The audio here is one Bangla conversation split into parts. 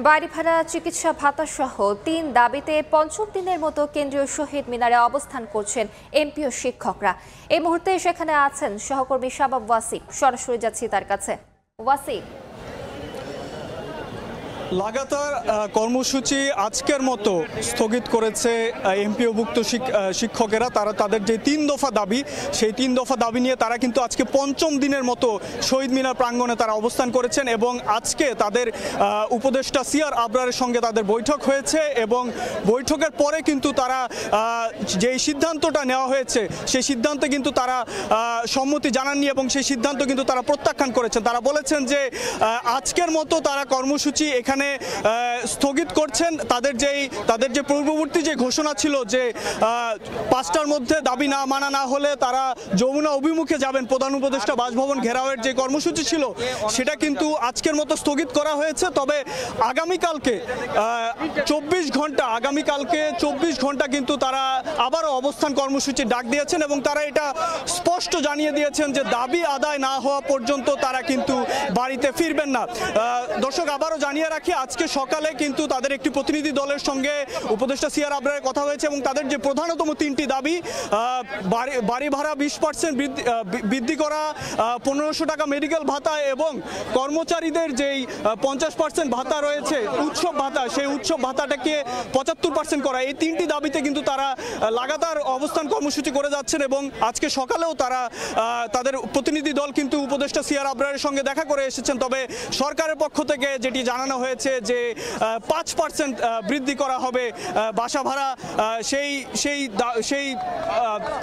বাড়ি ভাড়া, চিকিৎসা ভাতা সহ ৩ দাবিতে পঞ্চম দিনের মতো কেন্দ্রীয় শহীদ মিনারে অবস্থান করছেন এমপি ও শিক্ষকরা। এই মুহূর্তে সেখানে আছেন সহকর্মী শাবাব ওয়াসিক। সরাসরি যাচ্ছি তার কাছে। ওয়াসিক, লাগাতার কর্মসূচি আজকের মতো স্থগিত করেছে এমপিওভুক্ত শিক্ষকেরা। তারা তাদের যে ৩ দফা দাবি, সেই ৩ দফা দাবি নিয়ে তারা কিন্তু আজকে পঞ্চম দিনের মতো শহীদ মিনার প্রাঙ্গণে তারা অবস্থান করেছেন এবং আজকে তাদের উপদেষ্টা সিআর আবরারের সঙ্গে তাদের বৈঠক হয়েছে এবং বৈঠকের পরে কিন্তু তারা যেই সিদ্ধান্তটা নেওয়া হয়েছে সেই সিদ্ধান্তে কিন্তু তারা সম্মতি জানাননি এবং সেই সিদ্ধান্ত কিন্তু তারা প্রত্যাখ্যান করেছেন। তারা বলেছেন যে আজকের মতো তারা কর্মসূচি এখানে স্থগিত করছেন। তাদের যে পূর্ববর্তী যে ঘোষণা ছিল যে ৫টার মধ্যে দাবি না মানা না হলে তারা যমুনা অভিমুখে যাবেন, প্রধান উপদেষ্টা বাসভবন ঘেরাওয়ের যে কর্মসূচি ছিল সেটা কিন্তু আজকের মতো স্থগিত করা হয়েছে। তবে আগামীকালকে ২৪ ঘন্টা কিন্তু তারা আবারও অবস্থান কর্মসূচি ডাক দিয়েছেন এবং তারা এটা স্পষ্ট জানিয়ে দিয়েছেন যে দাবি আদায় না হওয়া পর্যন্ত তারা কিন্তু বাড়িতে ফিরবেন না। দর্শক, আবারও জানিয়ে রাখি, আজকে সকালে কিন্তু তাদের একটি প্রতিনিধি দলের সঙ্গে উপদেষ্টা সিআর আবরারের কথা হয়েছে এবং তাদের যে প্রধানতম ৩টি দাবি, বাড়ি ভাড়া ২০% বৃদ্ধি করা, ১৫০০ টাকা মেডিকেল ভাতা এবং কর্মচারীদের যেই ৫০% ভাতা রয়েছে উৎসব ভাতা, সেই উৎসব ভাতাটাকে ৭৫% করা। এই ৩টি দাবিতে কিন্তু তারা লাগাতার অবস্থান কর্মসূচি করে যাচ্ছেন এবং আজকে সকালেও তারা তাদের প্রতিনিধি দল কিন্তু উপদেষ্টা সিআর আবরারের সঙ্গে দেখা করে এসেছেন। তবে সরকারের পক্ষ থেকে যেটি জানানো হয়েছে যে ৫% বৃদ্ধি করা হবে বাসা ভাড়া, সেই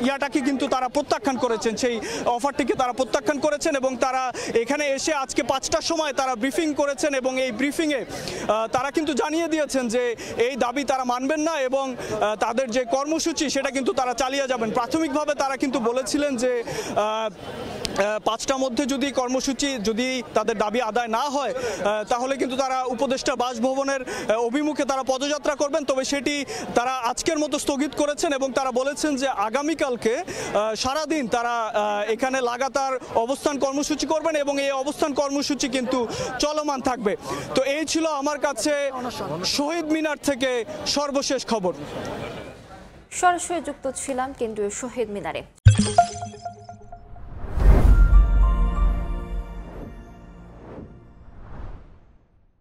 ইয়াটাকে কিন্তু তারা প্রত্যাখ্যান করেছেন, সেই অফারটিকে তারা প্রত্যাখ্যান করেছেন এবং তারা এখানে এসে আজকে ৫টার সময় তারা ব্রিফিং করেছেন এবং এই ব্রিফিংয়ে তারা কিন্তু জানিয়ে দিয়েছেন যে এই দাবি তারা মানবেন না এবং তাদের যে কর্মসূচি সেটা কিন্তু তারা চালিয়ে যাবেন। প্রাথমিকভাবে তারা কিন্তু বলেছিলেন যে ৫টার মধ্যে যদি তাদের দাবি আদায় না হয় তাহলে কিন্তু তারা উপদেষ্টা বাসভবনের অভিমুখে তারা পদযাত্রা করবেন। তবে সেটি তারা আজকের মতো স্থগিত করেছেন এবং তারা বলেছেন যে আগামীকালকে সারাদিন তারা এখানে লাগাতার অবস্থান কর্মসূচি করবেন এবং এই অবস্থান কর্মসূচি কিন্তু চলমান থাকবে। তো এই ছিল আমার কাছে শহীদ মিনার থেকে সর্বশেষ খবর। সরাসরি যুক্ত ছিলাম কেন্দ্রীয় শহীদ মিনারে।